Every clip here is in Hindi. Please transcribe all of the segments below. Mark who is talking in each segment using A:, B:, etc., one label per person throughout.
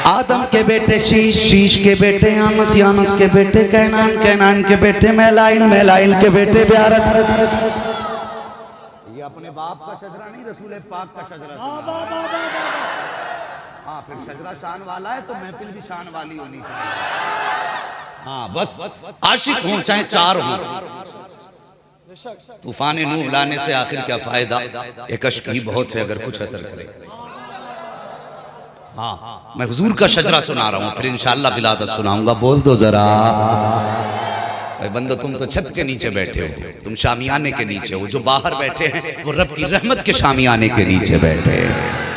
A: आदम के बेटे शीश, शीश के बेटे यानस, यानस के बेटे कैनान, कैनान के बेटे मैलाइल, मैलाइल के बेटे ब्यारत। ये अपने बाप का शजरा नहीं, रसूल पाक का शजरा। हाँ, फिर शजरा शान वाला है तो महफिल भी शान वाली होनी चाहिए। हाँ, बस आशिक हों चाहे चार हों। तूफान नूह लाने से आखिर क्या फायदा, एक अश्क ही बहुत है अगर कुछ असर करे। हाँ, मैं हुजूर का शजरा सुना रहा हूँ, फिर इंशाअल्लाह विलादत सुनाऊंगा। बोल दो जरा भाई बंदो, तुम तो छत के नीचे बैठे हो, तुम शामियाने के नीचे हो। जो बाहर बैठे हैं वो रब की रहमत के शामियाने के नीचे बैठे हैं।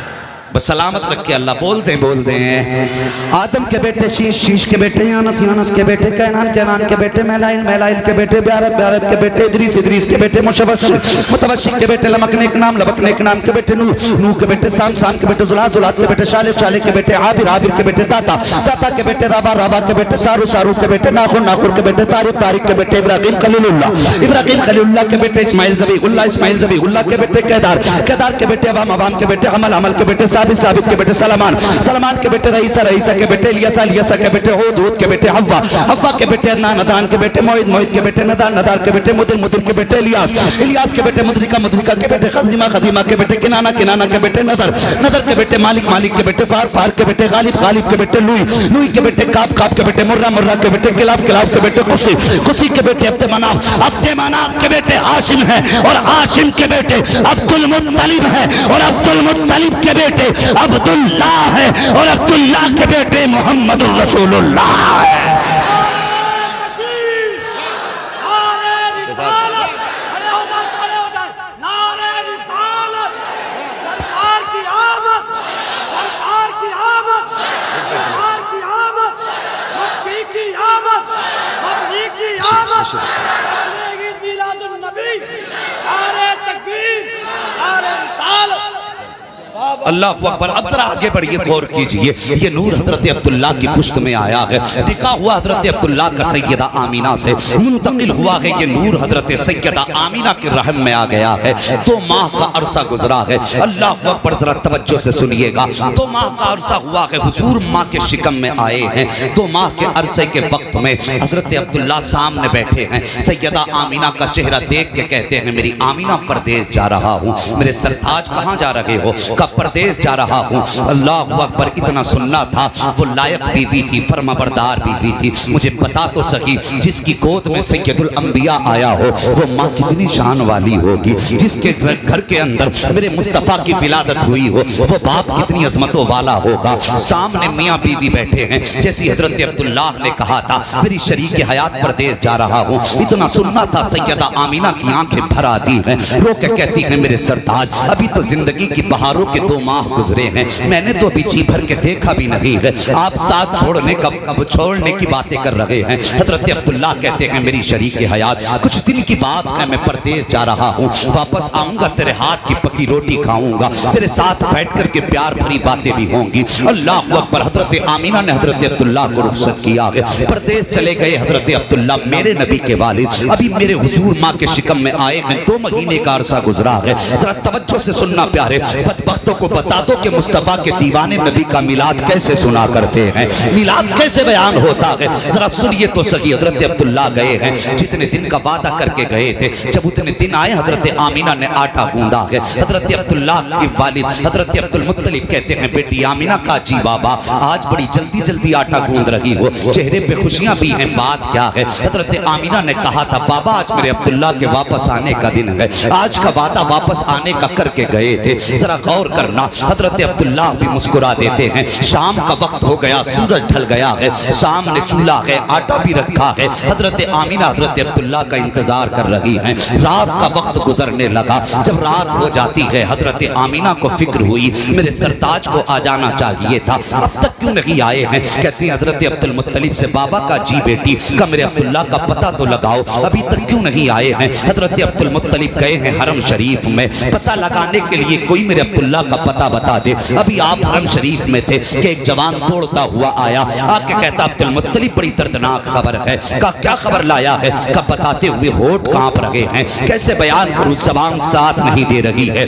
A: बस सलामत रखे अल्लाह। बोलते हैं आदम के बेटे शीश, शीश के बेटे यानस, यानस के बेटे कैनान, कैनान के बेटे मैलाइल, मैलाइल के बेटे ब्यारत, ब्यारत के बेटे इदरीस, इदरीस के बेटे मुतवश्शिक, मुतवश्शिक के बेटे लमकनेक नाम, लमकनेक नाम के बेटे नूह, नूह के बेटे साम, साम के बेटे जुलात, जुलात के बेटे शालिक, शालिक के बेटे आबिर, आबिर के बेटे दाता, दाता के बेटे रावा, रावा के बेटे सारू, सारू के बेटे नाखुर, नाखुर के बेटे तारिक, तारिक के बेटे इब्राहिम खलीलुल्लाह, इब्राहिम खलीलुल्लाह के बेटे इस्माइल ज़बीहुल्लाह, इस्माइल ज़बीहुल्लाह के बेटे केदार, केदार के बेटे अवाम, अवाम के बेटे अमल, अमल के बेटे साबित, साबित के बेटे सलमान, सलमान के बेटे रईसा, रईसा के बेटे इलियासा, इलियासा के बेटे हूद, हूद के बेटे हव्वा, हव्वा के बेटे अदनान, अदनान के बेटे मोइद, मोइद के बेटे नदार, नदार के बेटे मुदिर, मुदिर के बेटे इलियास, इलियास के बेटे मुद्रिका, मुद्रिका के बेटे खज़ीमा, खज़ीमा के बेटे किनाना, किनाना के बेटे नदर, नदर के बेटे मालिक, मालिक के बेटे फार, फार के बेटे गालिब, गालिब के बेटे लुई, लुई के बेटे काब, काब के बेटे मुर्रा, मुर्रा के बेटे किलाब, किलाब के बेटे कुसी, कुसी के बेटे अब्दे मनाफ, अब्दे मनाफ के बेटे हाशिम है और हाशिम के बेटे अब्दुल मुत्तलिब है और अब्दुल मुत्तलिब के बेटे अब्दुल्लाह है और अब्दुल्लाह के बेटे मोहम्मद रसूलुल्लाह है। अल्लाह अकबर। अब जरा आगे बढ़िए, गौर कीजिए। ये नूर हजरत अब्दुल्ला की पुश्त में आया है, निकाह हुआ हजरत अब्दुल्ला का सैयदा आमीना से, मुंतकिल हुआ है ये नूर हजरत सैयदा आमीना के रहम में आ गया है। 2 माह का अरसा गुजरा है। अल्लाह अकबर, जरा तवज्जो से सुनिएगा। 2 माह का अरसा हुआ है, हुजूर माँ के शिकम में आए हैं। 2 माह के अरसे के वक्त में हजरत अब्दुल्ला सामने बैठे हैं। सैयदा आमीना का चेहरा देख के कहते हैं, मेरी आमीना परदेश जा रहा हूँ। मेरे सरताज कहाँ जा रहे हो? का परदेश जा रहा हूँ। अल्लाह अकबर। इतना सुनना था, वो लायक बीवी थी, फरमाबरदार बीवी थी। मुझे पता तो सही, जिसकी गोद में सैयदुल अंबिया आया हो वो माँ कितनी शान वाली होगी। जिसके घर के अंदर मेरे मुस्तफ़ा की विलादत हुई हो वो बाप कितनी अजमतों वाला होगा। सामने मियाँ बीवी बैठे हैं। जैसी हजरत अब्दुल्लाह ने कहा था, मेरी शरीक हयात परदेश जा रहा हूँ, इतना सुनना था, सैयदा आमीना की आंखें भर आती हैं। रो के कहती है, मेरे सरताज, अभी तो जिंदगी की बहारों के 2 माह गुजरे हैं, मैंने तो अभी जी भर के देखा भी नहीं है। आप साथ छोड़ने की बातें कर रहे हैं। हजरत अब्दुल्लाह कहते हैं, मेरी शरीक हयात, कुछ दिन की बात है, मैं परदेश जा रहा हूँ, वापस आऊंगा, तेरे हाथ की पकी रोटी खाऊंगा, तेरे साथ बैठ कर के प्यार भरी बातें भी होंगी। अल्लाह अकबर। हजरत आमीना ने हजरत अब्दुल्लाह को रुखसत किया है, परदेश चले गए। हजरत अब्दुल्लाह मेरे नबी के वालिद अभी मेरे हुजूर माँ के शिकम में आए हैं। 2 महीने का अरसा गुजरा है। जरा तवज्जो से सुनना प्यारे, बदबख्तों को बता दो कि मुस्तफ़ा के दीवाने नबी का मिलाद कैसे सुना करते हैं, मिलाद कैसे बयान होता है। जरा सुनिए तो सही। हजरत अब्दुल्लाह गए हैं, जितने दिन का वादा करके गए थे, जब उतने दिन आए हजरत आमीना ने आटा गूंदा है। हजरत अब्दुल्लाह के वालिद हजरत अब्दुल मुत्तलिब कहते हैं, बेटी आमीना का जी बाबा, आज बड़ी जल्दी जल्दी आटा गूंद रही हो, चेहरे पे खुशियां भी हैं, बात क्या है? हजरत आमीना ने कहा था, बाबा आज मेरे अब्दुल्लाह के वापस आने का दिन है, आज का वादा वापस आने का करके गए थे। जरा गौर करना। हजरत अब्दुल्लाह भी मुस्कुरा देते हैं। शाम का वक्त हो गया, सूरज ढल गया है, सामने चूल्हा है, आटा भी रखा है। हजरत आमीना हजरत अब्दुल्लाह का इंतजार कर रही हैं। रात का वक्त गुजरने लगा। जब रात हो जाती है, हजरत आमीना को फिक्र हुई, मेरे सरताज को आ जाना चाहिए था, अब तक क्यों नहीं आए हैं? कहती हैं हजरत अब्दुल मुत्तलिब से, बाबा का जी बेटी का मेरे अब्दुल्लाह का पता तो लगाओ, अभी तक क्यों नहीं आए हैं? हजरत अब्दुल मुत्तलिब गए हैं हरम शरीफ में, पता लगाने के लिए कोई मेरे अब्दुल्लाह का पता बता दे। अभी आप हरम शरीफ में थे कि एक जवान दौड़ता हुआ आया, आके कहता अब्दुल मुत्तलिब बड़ी दर्दनाक खबर है। का क्या खबर लाया है? का बताते हुए होठ कांप रहे हैं, कैसे बयान करूं, ज़बान साथ नहीं दे रही है।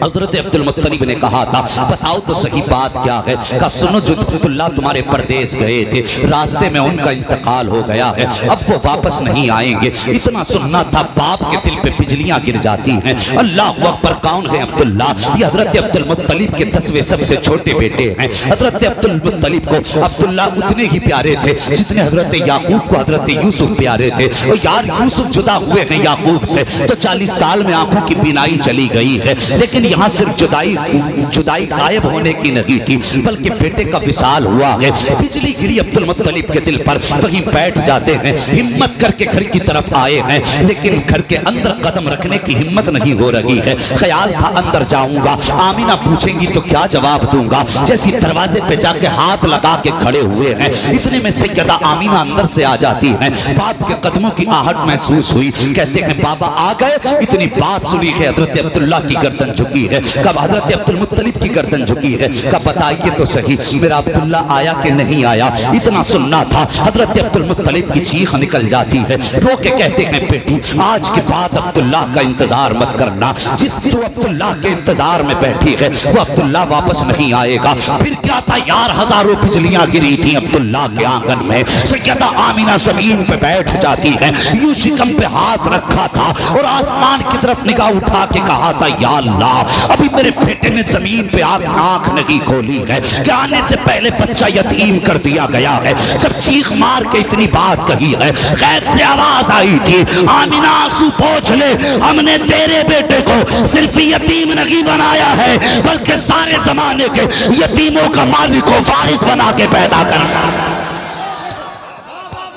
A: हजरत अब्दुल मुत्तलिब ने कहा था बताओ तो सही बात क्या है? का सुनो, जो अब्दुल्ला तुम्हारे परदेश गए थे, रास्ते में उनका इंतकाल हो गया है, अब वो वापस नहीं आएंगे। इतना सुनना था, बाप के दिल पे बिजलियां गिर जाती हैं। अल्लाह अकबर, कौन है अब्दुल्ला? ये हजरत अब्दुल मुत्तलिब के 10वें सबसे छोटे बेटे हैं। हजरत अब्दुल मुत्तलिब को अब्दुल्ला उतने ही प्यारे थे जितने हजरत याकूब को हजरत यूसुफ प्यारे थे। और यार यूसुफ जुदा हुए हैं याकूब से तो 40 साल में आंखों की बीनाई चली गई है, लेकिन यहाँ सिर्फ जुदाई गायब होने की नहीं थी, बल्कि बेटे का विसाल हुआ है। बिजली गिरी अब्दुल मुत्तलिब के दिल पर, वहीं बैठ जाते हैं। हिम्मत करके घर की तरफ आए हैं, लेकिन घर के अंदर कदम रखने की हिम्मत नहीं हो रही है। ख्याल था अंदर जाऊंगा, आमीना पूछेंगी तो क्या जवाब दूंगा। जैसी दरवाजे पे जाके हाथ लगा के खड़े हुए हैं, इतने में सैयदा आमीना अंदर से आ जाती है। बाप के कदमों की आहट महसूस हुई। कहते हैं बाबा आ गए। इतनी बात सुनी है, हजरत अब्दुल्ला की गर्दन झुकी है। कब हजरत अब्दुल मुत्तलिब की गर्दन झुकी है। कब बताइए तो सही, मेरा अब्दुल्ला आया कि नहीं आया? इतना सुनना था। हजरत अब्दुल मुत्तलिब की चीख निकल जाती है। रो के कहते हैं बेटी, आज के बाद अब्दुल्ला का इंतजार मत करना। जिस तू अब्दुल्ला के इंतजार में बैठी है, वो अब्दुल्ला वापस नहीं आएगा। फिर क्या था यार, हजारों बिजलियां गिरी थी अब्दुल्ला के आंगन में। सैयदा आमीना जमीन पे बैठ जाती है, यूं शिकम पे हाथ रखा था और आसमान की तरफ निगाह उठा के कहा था या अल्लाह, अभी मेरे बेटे ने जमीन पे आंख नहीं खोली है कि आने से पहले बच्चा यतीम कर दिया गया है। जब चीख मार के इतनी बात कही है, गैब से आवाज आई थी, आमीना आंसू पोंछ ले, हमने तेरे बेटे को सिर्फ यतीम नहीं बनाया है, बल्कि सारे जमाने के यतीमों का मालिक को वारिस बना के पैदा करना।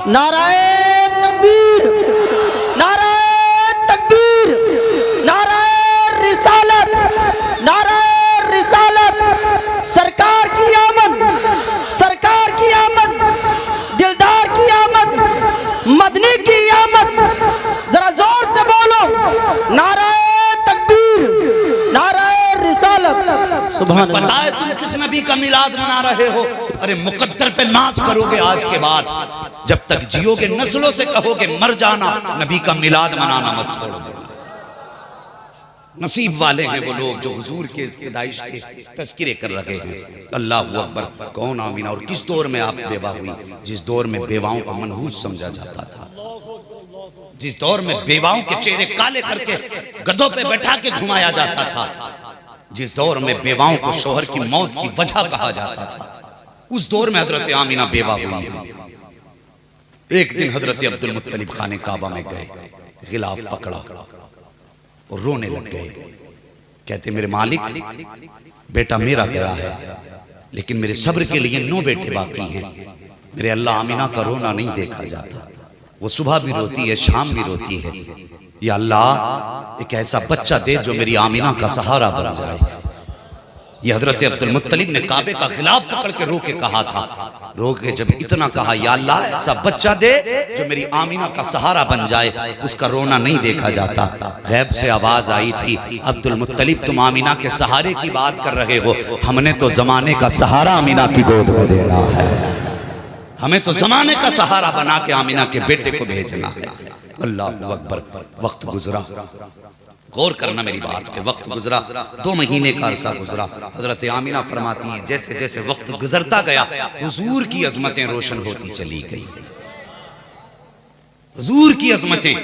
B: नाराए तकबीर, नाराए तकबीर, नाराए रिसालत, नाराए रिसालत। सरकार की आमद, सरकार की आमद, दिलदार की आमद, मदनी की आमद। जरा जोर से बोलो, नाराए तकबीर, नाराए रिसालत। सुभान अल्लाह।
A: बताए तुम किस नबी का मिलाद मना रहे हो? अरे मुकद्दर पे नाज करोगे आज के बाद, जब तक जियोगे नस्लों से कहोगे मर जाना, नबी का मिलाद मनाना मत छोड़ दो। नसीब वाले हैं वो लोग जो हुजूर के पैदाइश के तज़किरे कर रहे हैं। अल्लाह अकबर। कौन आमीना? और किस दौर में आप बेवा हुई? जिस दौर में बेवाओं को मनहूस समझा जाता था, जिस दौर में बेवाओं के चेहरे काले करके गधों पे बैठा के घुमाया जाता था, जिस दौर में बेवाओं को शोहर की मौत की वजह कहा जाता था, उस दौर में हजरत आमीना बेवा हुई है। एक दिन हजरत अब्दुल मुत्तलिब खाने काबा में गए, गिलाफ पकड़ा और रोने लग गए। कहते मेरे मालिक, बेटा मेरा गया है, लेकिन मेरे सब्र के लिए 9 बेटे बाकी हैं। मेरे अल्लाह, आमीना का रोना नहीं देखा जाता। वो सुबह भी रोती है, शाम भी रोती है। या अल्लाह, एक ऐसा बच्चा दे जो मेरी आमीना का सहारा बन जाए। ये हजरत अब्दुल मुत्तलिब ने काबे का खिलाफ पकड़ के रो के कहा था। रो के जब इतना कहा, या अल्लाह ऐसा बच्चा दे जो मेरी आमीना का सहारा बन जाए, उसका रोना नहीं देखा जाता। गैब से आवाज आई थी, अब्दुल मुत्तलिब तुम आमीना के सहारे की बात कर रहे हो, हमने तो जमाने का सहारा आमीना की गोद में देना है। हमें तो जमाने का सहारा बना के आमीना के बेटे को भेजना है। अल्लाह अकबर। वक्त गुजरा, गौर करना मेरी बात पे। वक्त गुजरा, 2 महीने का अरसा गुजरा। हजरत आमीना फरमाती हैं, जैसे जैसे वक्त गुजरता गया, हुजूर की अजमतें रोशन होती चली गई, हुजूर की अजमतें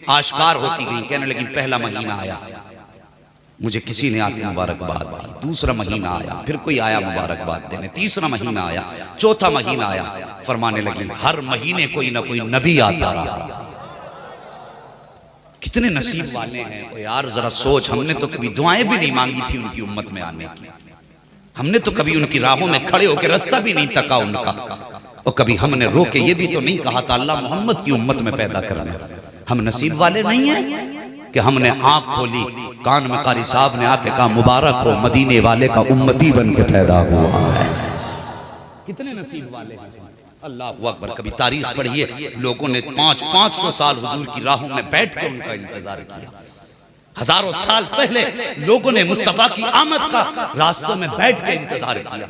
A: आश्कार होती गई। कहने लगी, पहला महीना आया, मुझे किसी ने आके मुबारकबाद दी। दूसरा महीना आया, फिर कोई आया मुबारकबाद देने। तीसरा महीना आया, चौथा महीना आया। फरमाने लगी, हर महीने कोई ना कोई नबी आता रहा। कितने नसीब वाले हैं ओ यार, जरा सोच। हमने तो कभी दुआएं भी नहीं मांगी थी उनकी उम्मत में आने की, हमने तो कभी उनकी राहों में खड़े होकर रास्ता भी नहीं तका उनका, और कभी हमने रो के ये भी तो नहीं कहा था अल्लाह मोहम्मद की उम्मत में पैदा करना। हम नसीब वाले नहीं हैं कि हमने आंख खोली, कान में कारी साहब ने आके कहा मुबारक हो, मदीने वाले का उम्मती बन के पैदा हुआ है। कितने नसीब वाले हैं। अल्लाह अकबर। कभी तारीख पढ़िए, लोगों ने 500 साल हुजूर की राहों में बैठ के उनका इंतजार किया। हजारों साल पहले लोगों ने मुस्तफा की आमद का रास्तों में बैठ के इंतजार किया।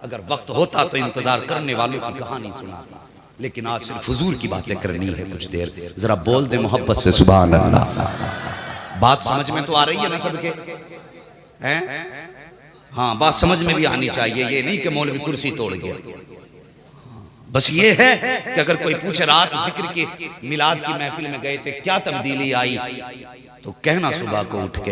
A: अगर वक्त होता तो इंतजार करने वालों की कहानी सुनाता, लेकिन आज सिर्फ हुजूर की बातें करनी है कुछ देर। जरा बोल दे मोहब्बत से सुभान अल्लाह। बात समझ में तो आ रही है ना सबके? हैं? हाँ, बात समझ में भी आनी चाहिए। ये नहीं कि मौलवी कुर्सी तोड़ गया। बस ये है कि अगर कोई पूछे रात जिक्र की मिलाद की महफिल में गए थे, क्या तब्दीली आई, तो कहना सुबह को उठ के